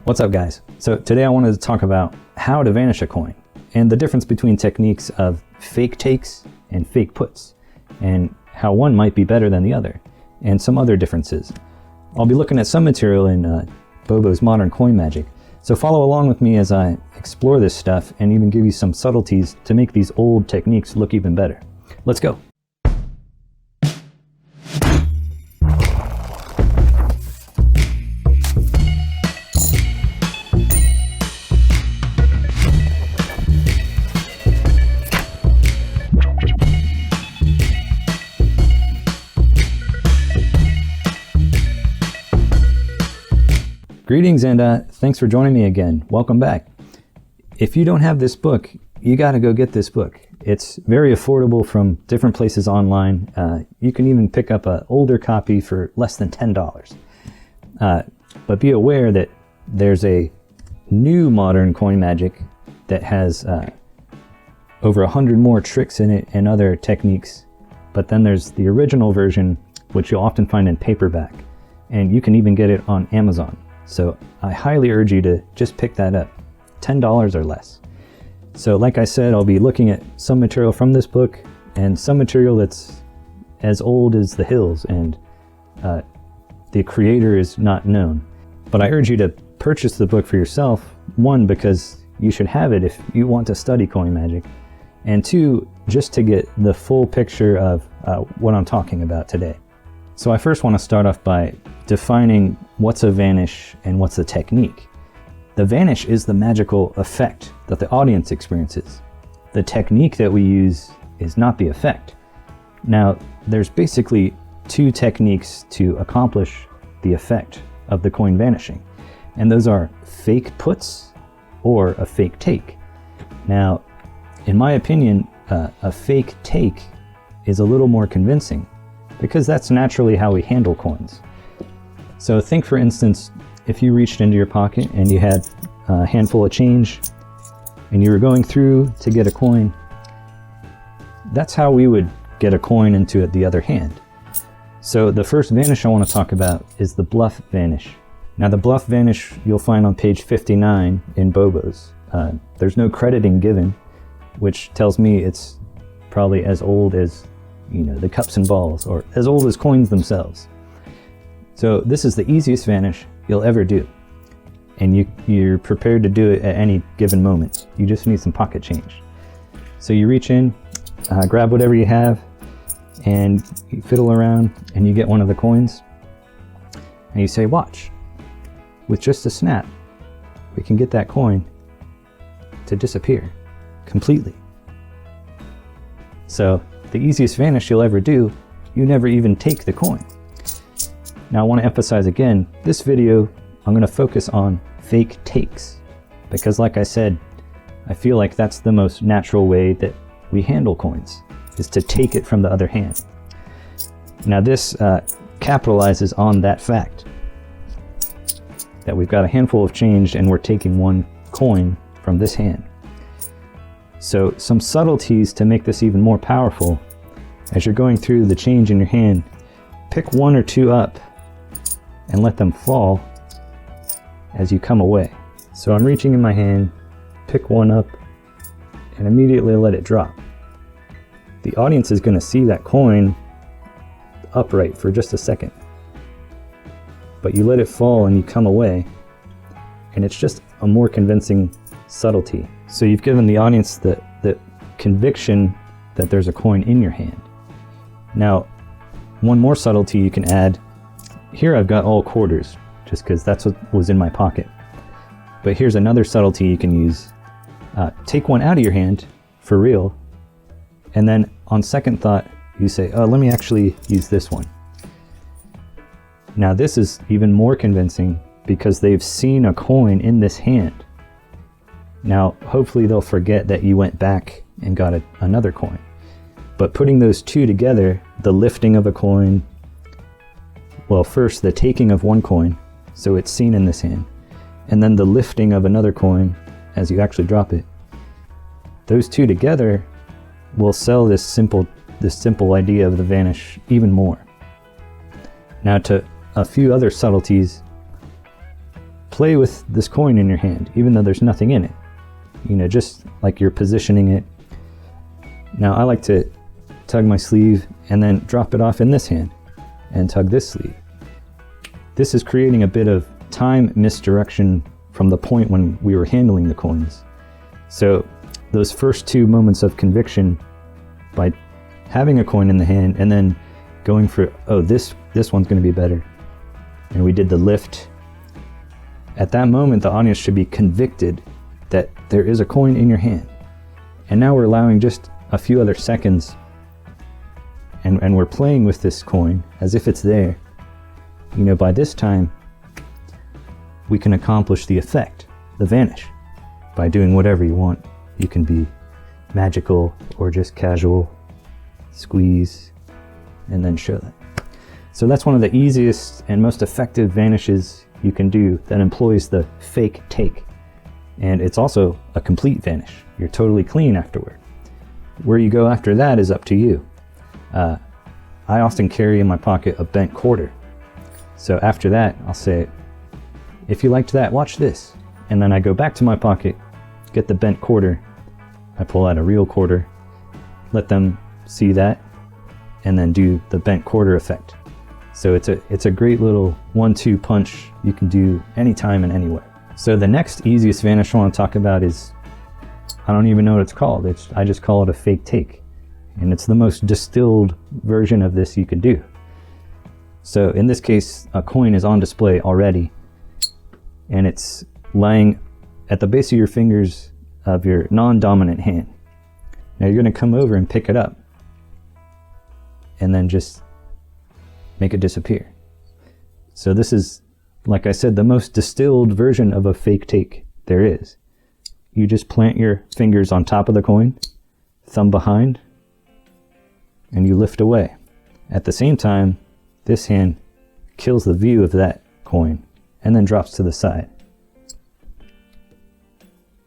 What's up, guys? So today I wanted to talk about how to vanish a coin and the difference between techniques of fake takes and fake puts, and how one might be better than the other, and some other differences. I'll be looking at some material in Bobo's Modern Coin Magic, so follow along with me as I explore this stuff and even give you some subtleties to make these old techniques look even better. Let's go. Greetings and thanks for joining me again. Welcome back. If you don't have this book, you got to go get this book. It's very affordable from different places online. You can even pick up an older copy for less than $10. But be aware that there's a new Modern Coin Magic that has over 100 more tricks in it and other techniques. But then there's the original version, which you'll often find in paperback. And you can even get it on Amazon. So I highly urge you to just pick that up, $10 or less. So like I said, I'll be looking at some material from this book and some material that's as old as the hills and the creator is not known. But I urge you to purchase the book for yourself, one, because you should have it if you want to study coin magic, and two, just to get the full picture of what I'm talking about today. So I first want to start off by defining what's a vanish and what's a technique. The vanish is the magical effect that the audience experiences. The technique that we use is not the effect. Now, there's basically two techniques to accomplish the effect of the coin vanishing, and those are fake puts or a fake take. Now, in my opinion, a fake take is a little more convincing because that's naturally how we handle coins. So think, for instance, if you reached into your pocket and you had a handful of change and you were going through to get a coin, that's how we would get a coin into the other hand. So the first vanish I want to talk about is the Bluff Vanish. Now the Bluff Vanish you'll find on page 59 in Bobo's. There's no crediting given, which tells me it's probably as old as, you know, the cups and balls, or as old as coins themselves. So this is the easiest vanish you'll ever do. And you're prepared to do it at any given moment. You just need some pocket change. So you reach in, grab whatever you have, and you fiddle around, and you get one of the coins. And you say, watch. With just a snap, we can get that coin to disappear completely. So the easiest vanish you'll ever do, you never even take the coin. Now I want to emphasize again, this video I'm going to focus on fake takes, because like I said, I feel like that's the most natural way that we handle coins, is to take it from the other hand. Now this capitalizes on that fact that we've got a handful of change and we're taking one coin from this hand. So some subtleties to make this even more powerful: as you're going through the change in your hand, pick one or two up and let them fall as you come away. So I'm reaching in my hand, pick one up, and immediately let it drop. The audience is going to see that coin upright for just a second, but you let it fall and you come away, and it's just a more convincing subtlety. So you've given the audience the conviction that there's a coin in your hand. Now, one more subtlety you can add. Here I've got all quarters, just because that's what was in my pocket. But here's another subtlety you can use. Take one out of your hand, for real, and then on second thought, you say, oh, let me actually use this one. Now this is even more convincing because they've seen a coin in this hand. Now, hopefully they'll forget that you went back and got another coin. But putting those two together, the lifting of a coin, well, first the taking of one coin, so it's seen in this hand, and then the lifting of another coin as you actually drop it. Those two together will sell this simple idea of the vanish even more. Now, to a few other subtleties, play with this coin in your hand, even though there's nothing in it. You know, just like you're positioning it. Now I like to tug my sleeve and then drop it off in this hand and tug this sleeve. This is creating a bit of time misdirection from the point when we were handling the coins. So those first 2 moments of conviction, by having a coin in the hand and then going for, oh, this one's going to be better, and we did the lift. At that moment, the audience should be convicted that there is a coin in your hand. And now we're allowing just a few other seconds, and we're playing with this coin as if it's there. You know, by this time, we can accomplish the effect, the vanish, by doing whatever you want. You can be magical or just casual, squeeze, and then show that. So that's one of the easiest and most effective vanishes you can do that employs the fake take. And it's also a complete vanish. You're totally clean afterward. Where you go after that is up to you. I often carry in my pocket a bent quarter. So after that, I'll say, if you liked that, watch this. And then I go back to my pocket, get the bent quarter, I pull out a real quarter, let them see that, and then do the bent quarter effect. So it's a great little 1-2 punch you can do anytime and anywhere. So the next easiest vanish I want to talk about is, I don't even know what it's called. I just call it a fake take. And it's the most distilled version of this you could do. So in this case, a coin is on display already, and it's lying at the base of your fingers of your non-dominant hand. Now you're going to come over and pick it up, and then just make it disappear. So this is, like I said, the most distilled version of a fake take there is. You just plant your fingers on top of the coin, thumb behind, and you lift away. At the same time, this hand kills the view of that coin and then drops to the side.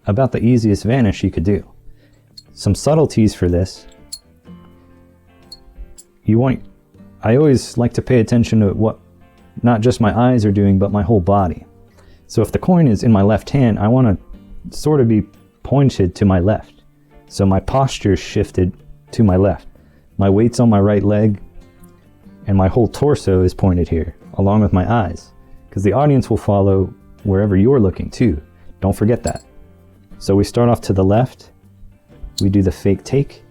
About the easiest vanish you could do. Some subtleties for this. I always like to pay attention to what not just my eyes are doing, but my whole body. So if the coin is in my left hand, I want to sort of be pointed to my left. So my posture is shifted to my left. My weight's on my right leg, and my whole torso is pointed here, along with my eyes, because the audience will follow wherever you're looking too. Don't forget that. So we start off to the left, we do the fake take,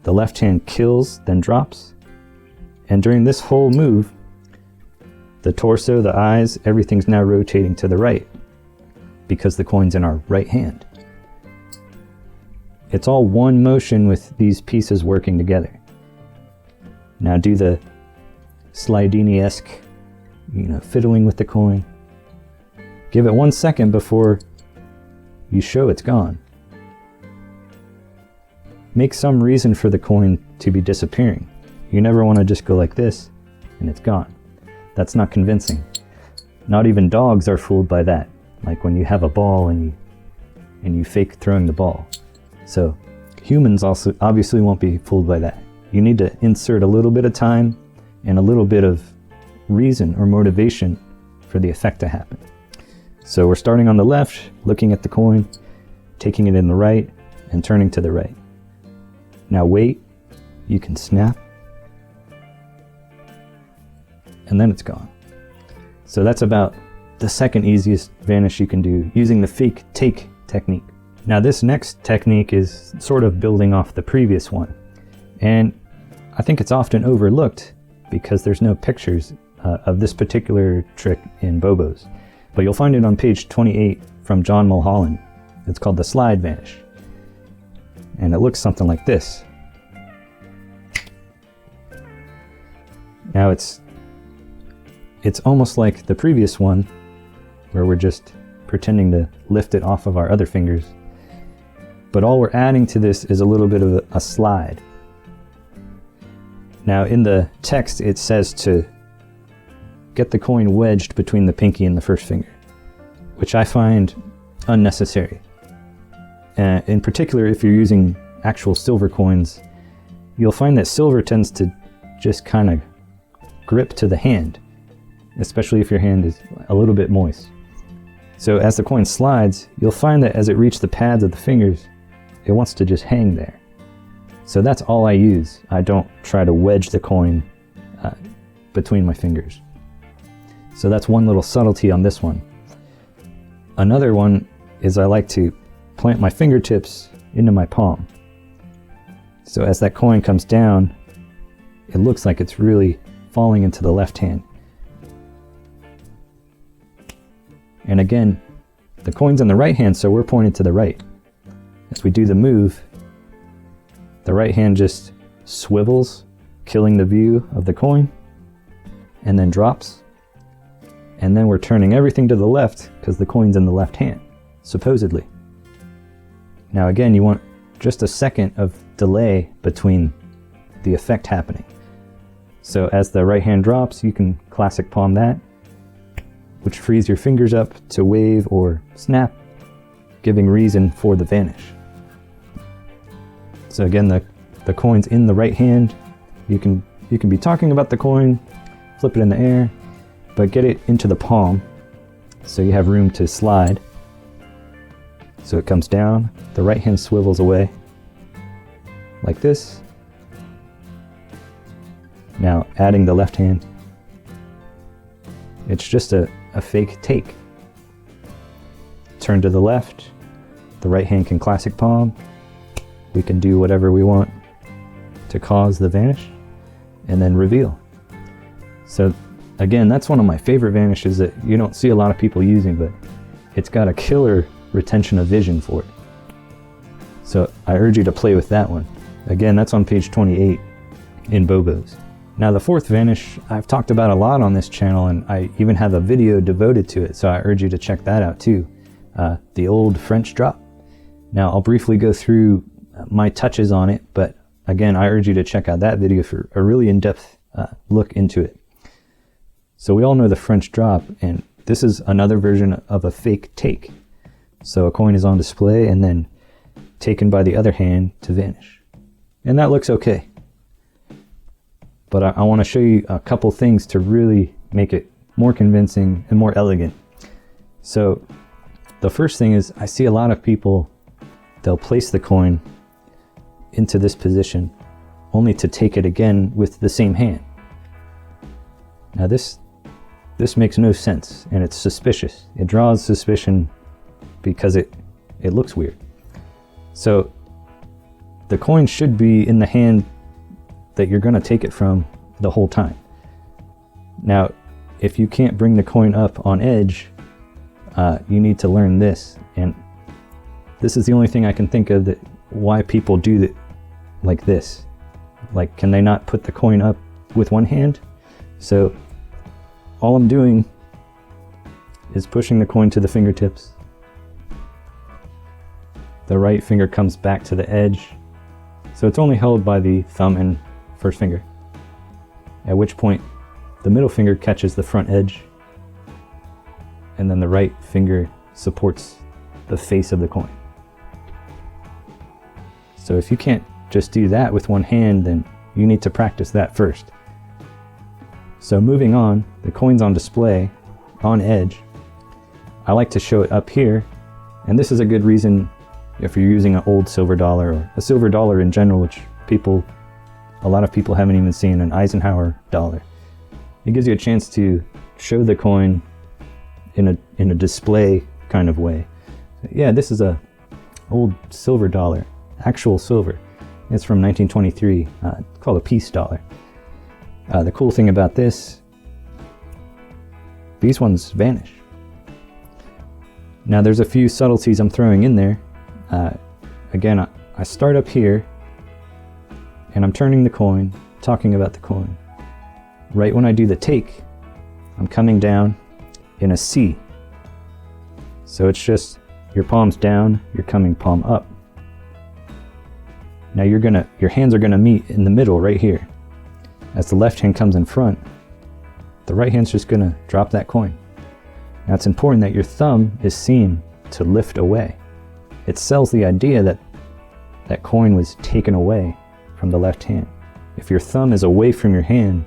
the left hand kills, then drops, and during this whole move, the torso, the eyes, everything's now rotating to the right, because the coin's in our right hand. It's all one motion with these pieces working together. Now do the Slidini-esque, fiddling with the coin. Give it 1 second before you show it's gone. Make some reason for the coin to be disappearing. You never want to just go like this and it's gone. That's not convincing. Not even dogs are fooled by that. Like when you have a ball and you fake throwing the ball. So humans also obviously won't be fooled by that. You need to insert a little bit of time and a little bit of reason or motivation for the effect to happen. So we're starting on the left, looking at the coin, taking it in the right, and turning to the right. Now wait, you can snap, and then it's gone. So that's about the second easiest vanish you can do using the fake take technique. Now this next technique is sort of building off the previous one, and I think it's often overlooked because there's no pictures of this particular trick in Bobo's, but you'll find it on page 28 from John Mulholland. It's called the Slide Vanish, and it looks something like this. Now it's almost like the previous one where we're just pretending to lift it off of our other fingers, but all we're adding to this is a little bit of a slide. Now in the text it says to get the coin wedged between the pinky and the first finger, which I find unnecessary. In particular, if you're using actual silver coins, you'll find that silver tends to just kind of grip to the hand. especially if your hand is a little bit moist. So as the coin slides, you'll find that as it reaches the pads of the fingers, it wants to just hang there. So that's all I use. I don't try to wedge the coin between my fingers. So that's one little subtlety on this one. Another one is I like to plant my fingertips into my palm. So as that coin comes down, it looks like it's really falling into the left hand. And again, the coin's in the right hand, so we're pointed to the right. As we do the move, the right hand just swivels, killing the view of the coin, and then drops. And then we're turning everything to the left because the coin's in the left hand, supposedly. Now again, you want just a second of delay between the effect happening. So as the right hand drops, you can classic palm that, which frees your fingers up to wave or snap, giving reason for the vanish. So again, the coin's in the right hand. You can be talking about the coin, flip it in the air, but get it into the palm so you have room to slide. So it comes down, the right hand swivels away like this. Now adding the left hand, it's just a fake take. Turn to the left, the right hand can classic palm. We can do whatever we want to cause the vanish and then reveal. So again, that's one of my favorite vanishes that you don't see a lot of people using, but it's got a killer retention of vision for it. So I urge you to play with that one. Again, that's on page 28 in Bobo's. Now the fourth vanish I've talked about a lot on this channel, and I even have a video devoted to it, so I urge you to check that out too. The old French drop. Now I'll briefly go through my touches on it, but again, I urge you to check out that video for a really in-depth look into it. So we all know the French drop, and this is another version of a fake take. So a coin is on display and then taken by the other hand to vanish. And that looks okay. But I want to show you a couple things to really make it more convincing and more elegant. So the first thing is, I see a lot of people, they'll place the coin into this position only to take it again with the same hand. Now this makes no sense, and it's suspicious. It draws suspicion because it looks weird. So the coin should be in the hand that you're going to take it from the whole time. Now, if you can't bring the coin up on edge, you need to learn this. And this is the only thing I can think of that why people do that like this. Like, can they not put the coin up with one hand? So all I'm doing is pushing the coin to the fingertips. The right finger comes back to the edge. So it's only held by the thumb and first finger. At which point the middle finger catches the front edge, and then the right finger supports the face of the coin. So if you can't just do that with one hand, then you need to practice that first. So moving on, the coin's on display, on edge. I like to show it up here, and this is a good reason if you're using an old silver dollar, or a silver dollar in general, which a lot of people haven't even seen, an Eisenhower dollar. It gives you a chance to show the coin in a display kind of way. Yeah, this is a old silver dollar, actual silver. It's from 1923, called a peace dollar. The cool thing about this, these ones vanish. Now there's a few subtleties I'm throwing in there. Again, I start up here, and I'm turning the coin, talking about the coin. Right when I do the take, I'm coming down in a C. So it's just your palm's down, you're coming palm up. Now your hands are gonna meet in the middle right here. As the left hand comes in front, the right hand's just gonna drop that coin. Now it's important that your thumb is seen to lift away. It sells the idea that that coin was taken away from the left hand. If your thumb is away from your hand,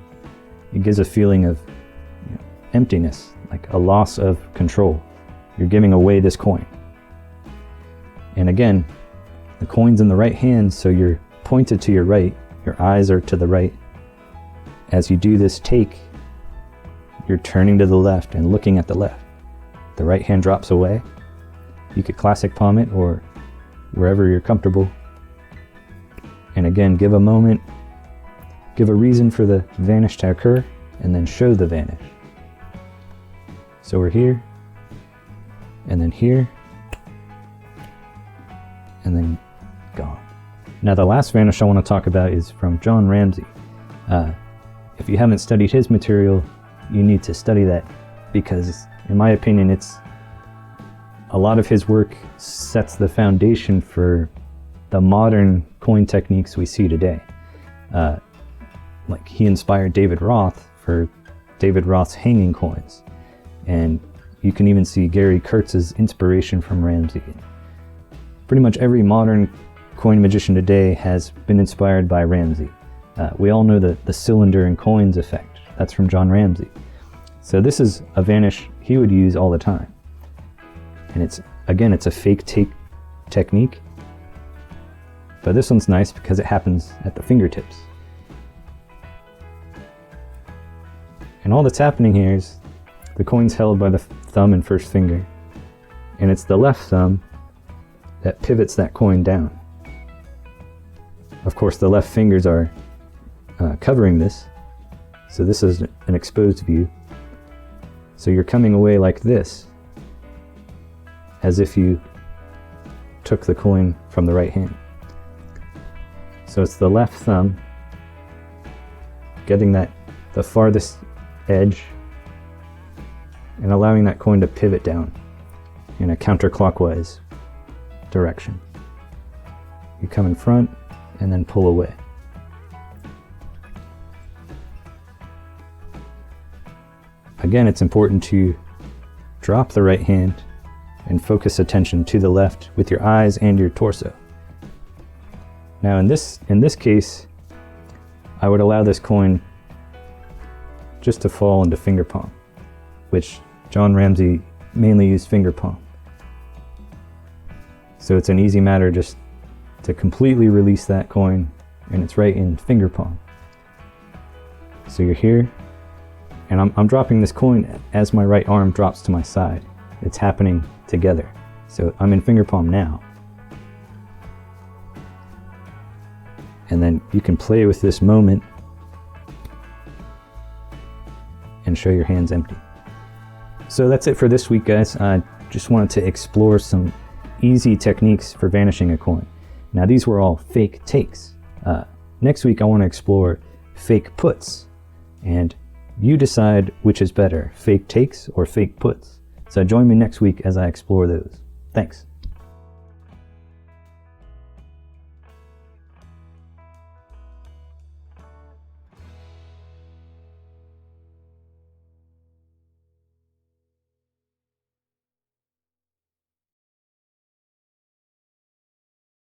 it gives a feeling of emptiness, like a loss of control. You're giving away this coin. And again, the coin's in the right hand, so you're pointed to your right. Your eyes are to the right. As you do this take, you're turning to the left and looking at the left. The right hand drops away. You could classic palm it or wherever you're comfortable. And again, give a moment, give a reason for the vanish to occur, and then show the vanish. So we're here, and then here, and then gone. Now the last vanish I want to talk about is from John Ramsey. If you haven't studied his material, you need to study that, because in my opinion, a lot of his work sets the foundation for the modern coin techniques we see today. Like he inspired David Roth for David Roth's hanging coins. And you can even see Gary Kurtz's inspiration from Ramsey. Pretty much every modern coin magician today has been inspired by Ramsey. We all know the cylinder and coins effect. That's from John Ramsey. So this is a vanish he would use all the time. And it's a fake take technique. But this one's nice because it happens at the fingertips. And all that's happening here is the coin's held by the thumb and first finger. And it's the left thumb that pivots that coin down. Of course, the left fingers are covering this. So this is an exposed view. So you're coming away like this, as if you took the coin from the right hand. So it's the left thumb getting the farthest edge and allowing that coin to pivot down in a counterclockwise direction. You come in front and then pull away. Again, it's important to drop the right hand and focus attention to the left with your eyes and your torso. Now in this case, I would allow this coin just to fall into finger palm, which John Ramsey mainly used finger palm. So it's an easy matter just to completely release that coin, and it's right in finger palm. So you're here, and I'm dropping this coin as my right arm drops to my side. It's happening together. So I'm in finger palm now. And then you can play with this moment and show your hands empty. So that's it for this week, guys. I just wanted to explore some easy techniques for vanishing a coin. Now these were all fake takes. Next week I want to explore fake puts, and you decide which is better, fake takes or fake puts. So join me next week as I explore those. Thanks.